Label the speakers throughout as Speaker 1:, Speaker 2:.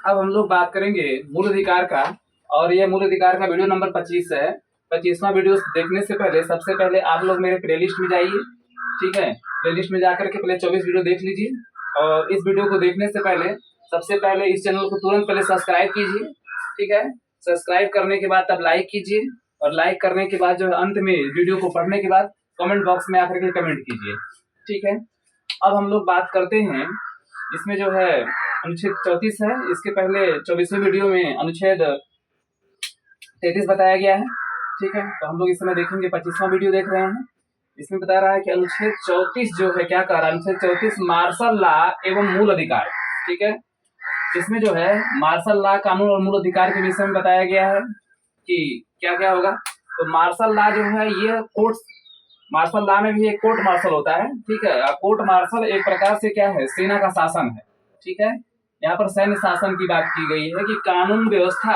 Speaker 1: अब हम लोग बात करेंगे मूल अधिकार का। और ये मूल अधिकार का वीडियो नंबर 25 है। 25वां वीडियो देखने से पहले सबसे पहले आप लोग मेरे प्लेलिस्ट में जाइए। ठीक है, प्लेलिस्ट में जाकर के पहले 24 वीडियो देख लीजिए। और इस वीडियो को देखने से पहले सबसे पहले इस चैनल को तुरंत पहले सब्सक्राइब कीजिए। ठीक है, सब्सक्राइब करने के बाद तब लाइक कीजिए। और लाइक करने के बाद जो है अंत में वीडियो को पढ़ने के बाद कमेंट बॉक्स में आकर के कमेंट कीजिए। ठीक है, अब हम लोग बात करते हैं इसमें जो है अनुच्छेद 34 है। इसके पहले 24वें वीडियो में अनुच्छेद 33 बताया गया है। ठीक है, तो हम लोग इस समय देखेंगे 25वां वीडियो देख रहे हैं। इसमें बता रहा है कि अनुच्छेद 34 जो है क्या कह रहा है, अनुच्छेद 34 मार्शल लॉ एवं मूल अधिकार। ठीक है, इसमें जो है मार्शल लॉ कानून और मूल अधिकार के विषय में बताया गया है कि क्या क्या होगा। तो मार्शल लॉ जो है ये कोर्ट, मार्शल लॉ में भी एक कोर्ट मार्शल होता है। ठीक है, कोर्ट मार्शल एक प्रकार से क्या है, सेना का शासन है। ठीक है, यहाँ पर सैन्य शासन की बात की गई है कि कानून व्यवस्था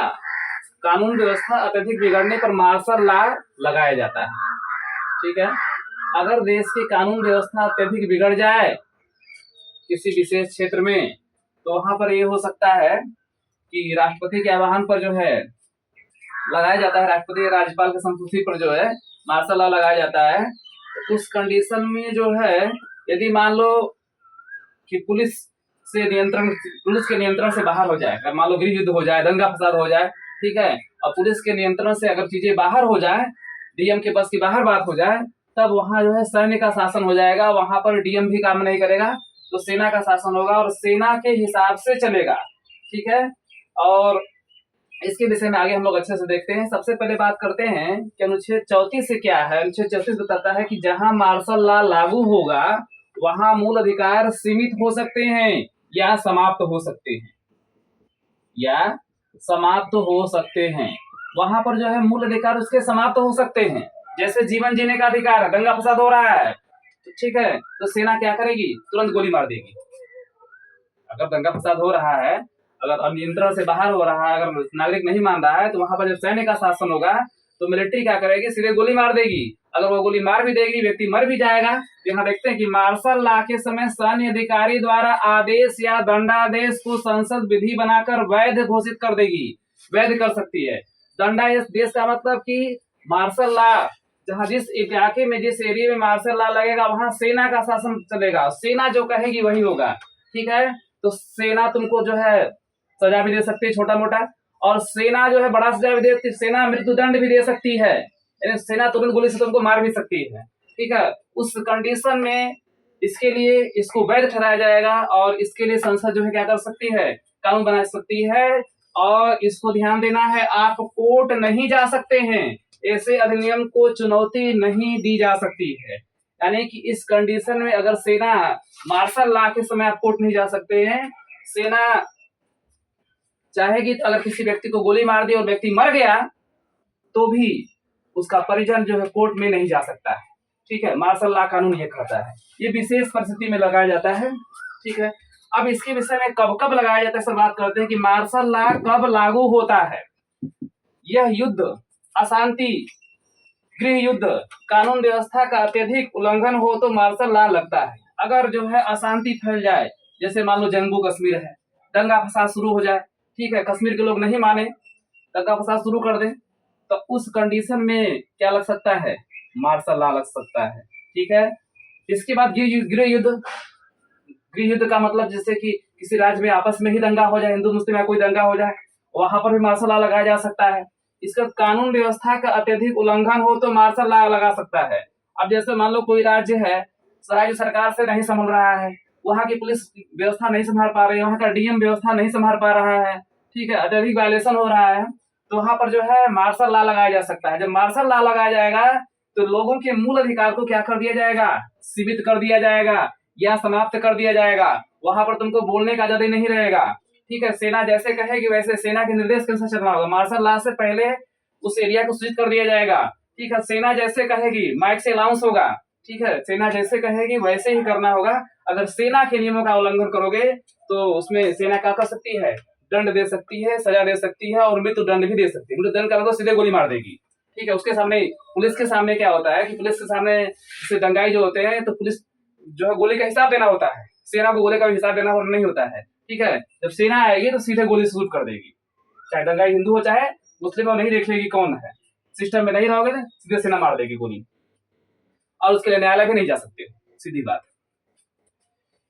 Speaker 1: अत्यधिक बिगड़ने पर मार्शल लॉ लगाया जाता है। ठीक है, अगर देश की कानून व्यवस्था अत्यधिक बिगड़ जाए किसी विशेष क्षेत्र में, तो वहां पर ये हो सकता है कि राष्ट्रपति के आह्वान पर जो है लगाया जाता है, राष्ट्रपति राज्यपाल की संस्तुति पर जो है मार्शल लॉ लगाया जाता है। तो उस कंडीशन में जो है यदि मान लो कि पुलिस के नियंत्रण से बाहर हो जाए, मान लो गृह युद्ध हो जाए, दंगा फसाद हो जाए, ठीक है, और पुलिस के नियंत्रण से अगर चीजें बाहर हो जाए, डीएम के बस की बाहर बात हो जाए, तब वहां जो है सैन्य का शासन हो जाएगा। वहां पर डीएम भी काम नहीं करेगा, तो सेना का शासन होगा और सेना के हिसाब से चलेगा। ठीक है, और इसके विषय में आगे हम लोग अच्छे से देखते हैं। सबसे पहले बात करते हैं कि अनुच्छेद 34 से क्या है। अनुच्छेद 34 बताता है कि जहां मार्शल लॉ लागू होगा वहां मूल अधिकार सीमित हो सकते हैं या समाप्त हो सकते हैं वहां पर जो है मूल अधिकार उसके समाप्त हो सकते हैं। जैसे जीवन जीने का अधिकार है, दंगा फसाद हो रहा है, तो ठीक है, तो सेना क्या करेगी, तुरंत गोली मार देगी। अगर दंगा फसाद हो रहा है, अगर नियंत्रण से बाहर हो रहा है, अगर नागरिक नहीं मान रहा है, तो वहां पर जब सैन्य का शासन होगा तो मिलिट्री क्या करेगी, सीधे गोली मार देगी। अगर वो गोली मार भी देगी, व्यक्ति मर भी जाएगा। तो यहाँ देखते हैं कि मार्शल लॉ के समय सैन्य अधिकारी द्वारा आदेश या दंडादेश को संसद विधि बनाकर वैध घोषित कर देगी, वैध कर सकती है। दंडादेश का मतलब कि मार्शल लॉ जहाँ जिस इलाके में, जिस एरिया में मार्शल लॉ लगेगा वहां सेना का शासन चलेगा, सेना जो कहेगी वही होगा। ठीक है, तो सेना तुमको जो है सजा भी दे सकती है छोटा मोटा, और सेना जो है बड़ा सजा भी देती है, सेना मृत्युदंड भी दे सकती है, यानी सेना तुरंत गोली से तुमको मार भी सकती है। ठीक है, उस कंडीशन में इसके लिए इसको वैध ठहराया जाएगा और इसके लिए संसद जो है क्या कर सकती है, कानून बना सकती है। और इसको ध्यान देना है, आप कोर्ट नहीं जा सकते हैं, ऐसे अधिनियम को चुनौती नहीं दी जा सकती है। यानी कि इस कंडीशन में अगर सेना, मार्शल लॉ के समय आप कोर्ट नहीं जा सकते हैं, सेना चाहेगी तो अगर किसी व्यक्ति को गोली मार दी और व्यक्ति मर गया तो भी उसका परिजन जो है कोर्ट में नहीं जा सकता है। ठीक है, मार्शल लॉ कानून ये कहता है, ये विशेष परिस्थिति में लगाया जाता है। ठीक है, अब इसके विषय में कब कब लगाया जाता है सब बात करते हैं कि मार्शल लॉ कब लागू होता है। यह युद्ध, अशांति, गृह युद्ध, कानून व्यवस्था का अत्यधिक उल्लंघन हो तो मार्शल लॉ लगता है। अगर जो है अशांति फैल जाए, जैसे मान लो जम्मू कश्मीर है, दंगा फसाद शुरू हो जाए, ठीक है, कश्मीर के लोग नहीं माने, दंगा फसाद शुरू कर दे, तो उस कंडीशन में क्या लग सकता है, मार्शल लॉ लग सकता है। ठीक है, इसके बाद गृह युद्ध का मतलब जैसे कि किसी राज्य में आपस में ही दंगा हो जाए, हिंदू मुस्लिम या कोई दंगा हो जाए, वहां पर भी मार्शल लॉ लगाया जा सकता है। इसका कानून व्यवस्था का अत्यधिक उल्लंघन हो तो मार्शल लॉ लगा सकता है। अब जैसे मान लो कोई राज्य है, राज्य सरकार से नहीं संभल रहा है, वहां की पुलिस व्यवस्था नहीं संभाल पा रही है, वहां का डीएम व्यवस्था नहीं संभाल पा रहा है, ठीक है, अत्यधिक वायलेशन हो रहा है, तो वहां पर जो है मार्शल लॉ लगाया जा सकता है। जब मार्शल लॉ लगाया जाएगा तो लोगों के मूल अधिकार को क्या कर दिया जाएगा, सीमित कर दिया जाएगा या समाप्त कर दिया जाएगा। वहां पर तुमको बोलने का आजादी नहीं रहेगा। ठीक है, सेना जैसे कहेगी वैसे सेना के निर्देश के अनुसार चलना होगा। मार्शल लॉ से पहले उस एरिया को सूचित कर दिया जाएगा। ठीक है, सेना जैसे कहेगी माइक से अनाउंस होगा। ठीक है, सेना जैसे कहेगी वैसे ही करना होगा। अगर सेना के नियमों का उल्लंघन करोगे तो उसमें सेना क्या कर सकती है, दंड दे सकती है, सजा दे सकती है और मृत्यु दंड भी दे सकती है। मृत्यु दंड का मतलब सीधे गोली मार देगी। ठीक है, उसके सामने, पुलिस के सामने क्या होता है कि पुलिस के सामने जैसे दंगाई जो होते हैं तो पुलिस जो है गोली का हिसाब देना होता है, सेना को गोली का हिसाब देना नहीं होता है। ठीक है, जब सेना आएगी तो सीधे गोली शूट कर देगी, चाहे दंगाई हिंदू हो चाहे मुस्लिम हो, नहीं देख लेगी कौन है, सिस्टम में नहीं रहोगे ना सीधे सेना मार देगी गोली, और उसके लिए न्यायालय भी नहीं जा सकते, सीधी बात।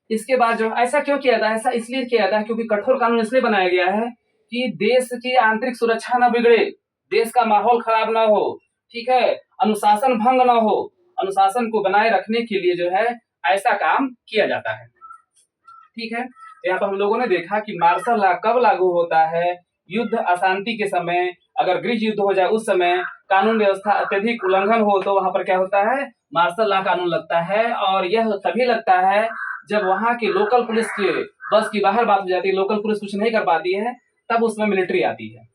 Speaker 1: इसके बाद जो ऐसा क्यों किया था, ऐसा इसलिए किया था क्योंकि कठोर कानून इसलिए बनाया गया है कि देश की आंतरिक सुरक्षा न बिगड़े, देश का माहौल खराब ना हो, ठीक है, अनुशासन भंग ना हो, अनुशासन को बनाए रखने के लिए जो है ऐसा काम किया जाता है। ठीक है, यहाँ पर हम लोगों ने देखा कि मार्शल लॉ कब लागू होता है, युद्ध अशांति के समय, अगर गृह युद्ध हो जाए उस समय, कानून व्यवस्था अत्यधिक उल्लंघन हो तो वहां पर क्या होता है, मार्शल लॉ कानून लगता है। और यह तभी लगता है जब वहां की लोकल पुलिस के बस की बाहर बात हो जाती है, लोकल पुलिस कुछ नहीं कर पाती है, तब उसमें मिलिट्री आती है।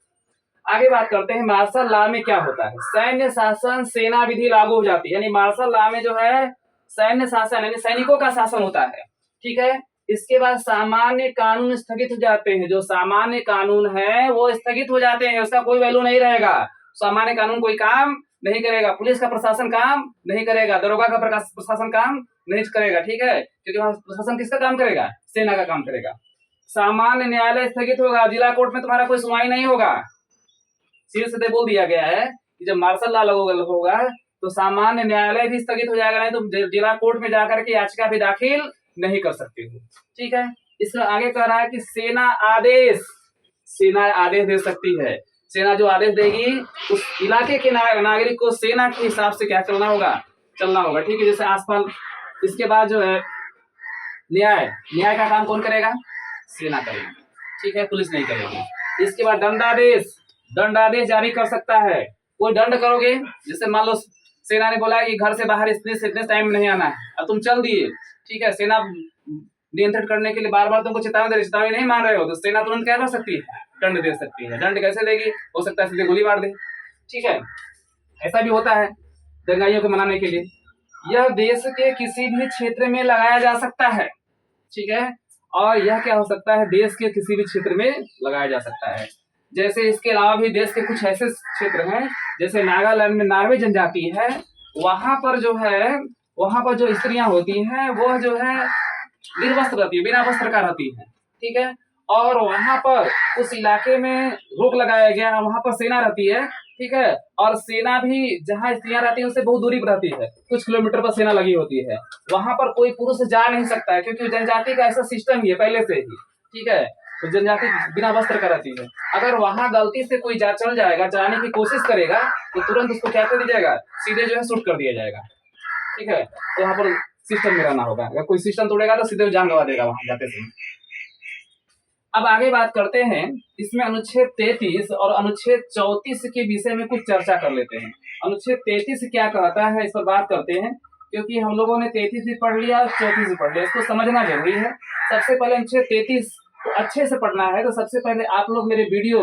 Speaker 1: आगे बात करते हैं मार्शल लॉ में क्या होता है, सैन्य शासन सेना विधि लागू हो जाती है, यानी मार्शल लॉ में जो है सैन्य शासन यानी सैनिकों का शासन होता है। ठीक है, इसके बाद सामान्य कानून स्थगित हो जाते हैं, जो सामान्य कानून है वो स्थगित हो जाते हैं, उसका कोई वैल्यू नहीं रहेगा, सामान्य कानून कोई काम नहीं करेगा, पुलिस का प्रशासन काम नहीं करेगा, दरोगा का प्रशासन काम नहीं करेगा। ठीक है, क्योंकि प्रशासन किसका काम करेगा, सेना का काम करेगा। सामान्य न्यायालय स्थगित होगा, जिला कोर्ट में तुम्हारा कोई सुनवाई नहीं होगा, सीधे सीधे बोल दिया गया है कि जब मार्शल लॉ लागू होगा तो सामान्य न्यायालय भी स्थगित हो जाएगा, नहीं तो जिला कोर्ट में जाकर के याचिका भी दाखिल नहीं कर सकते हो। ठीक है, इसका आगे कह रहा है कि सेना आदेश दे सकती है, सेना जो आदेश देगी उस इलाके के नागरिक को सेना के हिसाब से क्या चलना होगा। ठीक है, जैसे आसपास। इसके बाद जो है न्याय का काम कौन करेगा, सेना करेगी। ठीक है, पुलिस नहीं करेगी। इसके बाद दंडादेश जारी कर सकता है, कोई दंड करोगे, जैसे मान लो सेना ने बोला कि घर से बाहर इतने टाइम में नहीं आना है, अब तुम चल दिए, ठीक है, सेना नियंत्रण करने के लिए बार बार तुमको चेतावनी नहीं मान रहे हो, तो सेना तुरंत क्या कर सकती है, दंड दे सकती है। दंड कैसे देगी, हो सकता है सीधे गोली मार दे। ठीक है, ऐसा भी होता है दंगाइयों को मनाने के लिए। यह देश के किसी भी क्षेत्र में लगाया जा सकता है। ठीक है, और यह क्या हो सकता है, देश के किसी भी क्षेत्र में लगाया जा सकता है। जैसे इसके अलावा भी देश के कुछ ऐसे क्षेत्र हैं, जैसे नागालैंड में नार्वे जनजाति है, वहां पर जो स्त्रियां होती हैं वह जो है निर्वस्त्र रहती है, बिना वस्त्र का रहती है। ठीक है, और वहां पर उस इलाके में रोक लगाया गया, वहां पर सेना रहती है। ठीक है, और सेना भी जहाँ स्त्रियां रहती है उससे बहुत दूरी पर रहती है, कुछ किलोमीटर पर सेना लगी होती है, वहां पर कोई पुरुष जा नहीं सकता है, क्योंकि जनजाति का ऐसा सिस्टम ही है पहले से ही। ठीक है, तो जनजाति बिना वस्त्र का रहती है, अगर वहां गलती से कोई चल जाएगा, जाने की कोशिश करेगा, तो तुरंत उसको क्या कर दिया जाएगा, सीधे जो है शूट कर दिया जाएगा। ठीक है, तो यहाँ पर सिस्टम में रहना होगा, अगर कोई सिस्टम तोड़ेगा तो सीधे जान गवा देगा वहां जाते समय। अब आगे बात करते हैं, इसमें अनुच्छेद 33 और अनुच्छेद 34 के विषय में कुछ चर्चा कर लेते हैं। अनुच्छेद 33 क्या कहता है, इस पर बात करते हैं, क्योंकि हम लोगों ने 33 भी पढ़ लिया और 34 भी पढ़ लिया, इसको समझना जरूरी है। सबसे पहले अनुच्छेद 33 तो अच्छे से पढ़ना है, तो सबसे पहले आप लोग मेरे वीडियो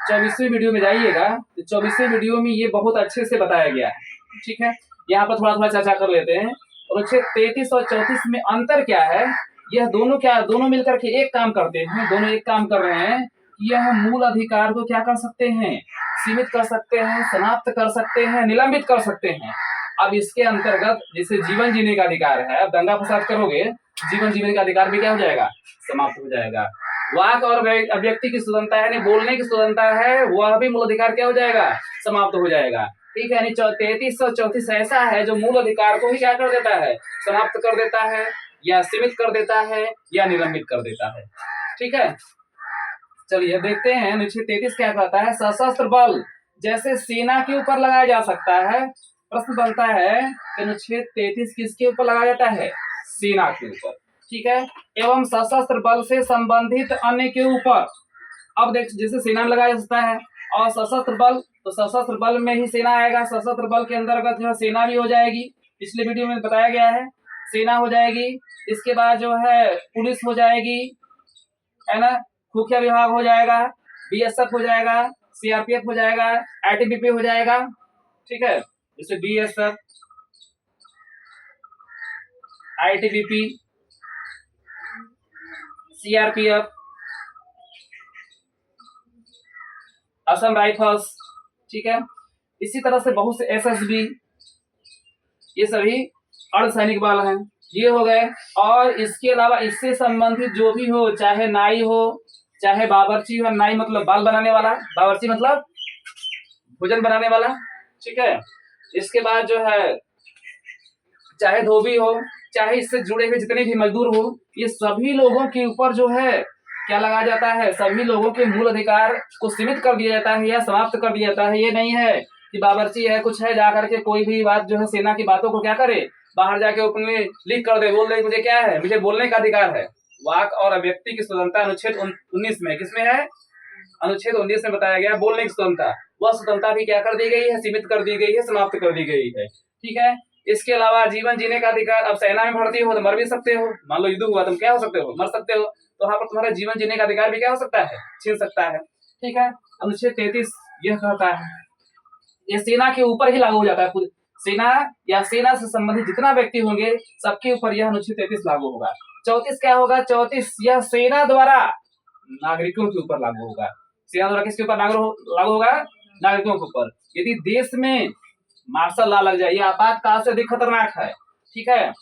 Speaker 1: 24वीं वीडियो में जाइएगा, तो 24वीं वीडियो में ये बहुत अच्छे से बताया गया है। ठीक है, यहाँ पर थोड़ा थोड़ा चर्चा कर लेते हैं। अनुच्छेद 33 और 34 में अंतर क्या है, यह दोनों मिलकर के एक काम करते हैं, दोनों एक काम कर रहे हैं कि यह मूल अधिकार को क्या कर सकते हैं, सीमित कर सकते हैं, समाप्त कर सकते हैं, निलंबित कर सकते हैं। अब इसके अंतर्गत जैसे जीवन जीने का अधिकार है, अब दंगा फसाद करोगे, जीवन जीने का अधिकार भी क्या हो जाएगा, समाप्त हो जाएगा। वाक और अभिव्यक्ति की स्वतंत्रता है, बोलने की स्वतंत्रता है, वह भी मूल अधिकार क्या हो जाएगा, समाप्त हो जाएगा। ठीक है, यानी 33 और 34 ऐसा है जो मूल अधिकार को ही क्या कर देता है, समाप्त कर देता है, या सीमित कर देता है, या निलंबित कर देता है। ठीक है, चलिए देखते हैं अनुच्छेद 33 क्या कहता है। सशस्त्र बल जैसे सेना के ऊपर लगाया जा सकता है। प्रश्न बनता है कि अनुच्छेद 33 किसके ऊपर लगाया जाता है, सेना के ऊपर। ठीक है, एवं सशस्त्र बल से संबंधित अन्य के ऊपर। अब देख, जैसे सेना में लगाया जा सकता है, और सशस्त्र बल, तो सशस्त्र बल में ही सेना आएगा, सशस्त्र बल के अंतर्गत जो है सेना भी हो जाएगी, पिछले वीडियो में बताया गया है, सेना हो जाएगी। इसके बाद जो है पुलिस हो जाएगी, है ना, खुफिया विभाग हो जाएगा, बीएसएफ हो जाएगा, सीआरपीएफ हो जाएगा, आईटीबीपी हो जाएगा। ठीक है, जैसे BSF, ITBP, CRPF, Assam rifles. ठीक है, इसी तरह से बहुत से एसएसबी, ये सभी अर्धसैनिक बल हैं। ये हो गए। और इसके अलावा इससे संबंधित जो भी हो, चाहे नाई हो, चाहे बावर्ची हो, नाई मतलब बाल बनाने वाला, बावर्ची मतलब भोजन बनाने वाला, ठीक है। इसके बाद जो है चाहे धोबी हो, चाहे इससे जुड़े हुए जितने भी मजदूर हो, ये सभी लोगों के ऊपर जो है क्या लगाया जाता है, सभी लोगों के मूल अधिकार को सीमित कर दिया जाता है या समाप्त कर दिया जाता है। ये नहीं है कि बावर्ची है कुछ है जाकर के कोई भी बात जो है सेना की बातों को क्या करे, बाहर जाके ओपनली लीक कर दे, बोल दे मुझे क्या है, मुझे बोलने का अधिकार है। वाक और अभिव्यक्ति की स्वतंत्रता अनुच्छेद 19 में, किसमें है, अनुच्छेद 19 में बताया गया बोलने की स्वतंत्रता, वह स्वतंत्रता भी क्या कर दी गई है, सीमित कर दी गई है, समाप्त कर दी गई है, ठीक है। इसके अलावा जीवन जीने का अधिकार, अब सेना में भर्ती हो तो मर भी सकते हो, मान लो युद्ध हुआ तुम क्या हो सकते हो, मर सकते हो, तो वहां पर तुम्हारा जीवन जीने का अधिकार भी क्या हो सकता है, छीन सकता है, ठीक है। अनुच्छेद 33 यह कहता है, ये सेना के ऊपर ही लागू हो जाता है, सेना या सेना से संबंधित जितना व्यक्ति होंगे सबके ऊपर यह अनुच्छेद 33 लागू होगा। 34 क्या होगा, 34 यह सेना द्वारा नागरिकों के ऊपर लागू होगा। सेना द्वारा किसके ऊपर लागू होगा, नागरिकों के ऊपर। यदि देश में मार्शल लॉ लग जाए, यह आपातकाल से अधिक खतरनाक है, ठीक है,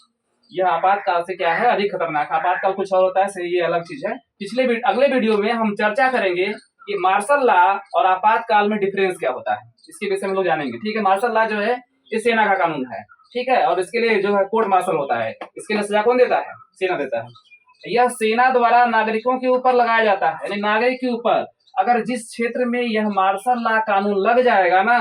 Speaker 1: यह आपातकाल से क्या है, अधिक खतरनाक। आपातकाल कुछ और होता है, ये अलग चीज है। अगले वीडियो में हम चर्चा करेंगे कि मार्शल लॉ और आपातकाल में डिफरेंस क्या होता है, इसके विषय में लोग जानेंगे, ठीक है। मार्शल लॉ जो है ये सेना का कानून है, ठीक है, और इसके लिए जो है कोर्ट मार्शल होता है, इसके लिए सजा कौन देता है, सेना देता है। यह सेना द्वारा नागरिकों के ऊपर लगाया जाता है, यानी नागरिक के ऊपर। अगर जिस क्षेत्र में यह मार्शल लॉ कानून लग जाएगा ना,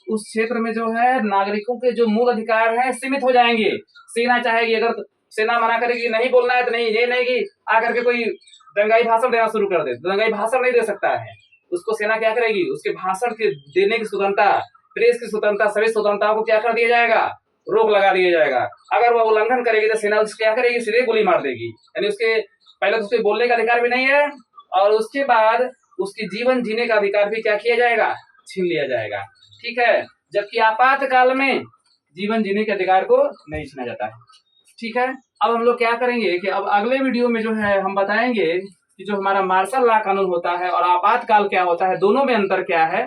Speaker 1: उस क्षेत्र में जो है नागरिकों के जो मूल अधिकार हैं सीमित हो जाएंगे। सेना चाहेगी, अगर सेना मना करेगी नहीं बोलना है तो नहीं, ये नहीं कि आकर के कोई दंगाई भाषण देना शुरू कर दे, दंगाई भाषण नहीं दे सकता है, उसको सेना क्या करेगी, उसके भाषण के देने की स्वतंत्रता, प्रेस की स्वतंत्रता, सभी स्वतंत्रताओं को क्या कर दिया जाएगा, रोक लगा दिया जाएगा। अगर वह उल्लंघन करेगी तो सेना उसको क्या करेगी, सीधे गोली मार देगी। यानी उसके पहले तो उसके बोलने का अधिकार भी नहीं है, और उसके बाद उसकी जीवन जीने का अधिकार भी क्या किया जाएगा, छीन लिया जाएगा, ठीक है। जबकि आपातकाल में जीवन जीने के अधिकार को नहीं छीना जाता है, ठीक है। अब हम लोग क्या करेंगे कि अब अगले वीडियो में जो है हम बताएंगे कि जो हमारा मार्शल लॉ कानून होता है और आपातकाल क्या होता है, दोनों में अंतर क्या है,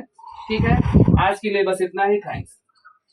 Speaker 1: ठीक है। आज के लिए बस इतना ही, थैंक्स।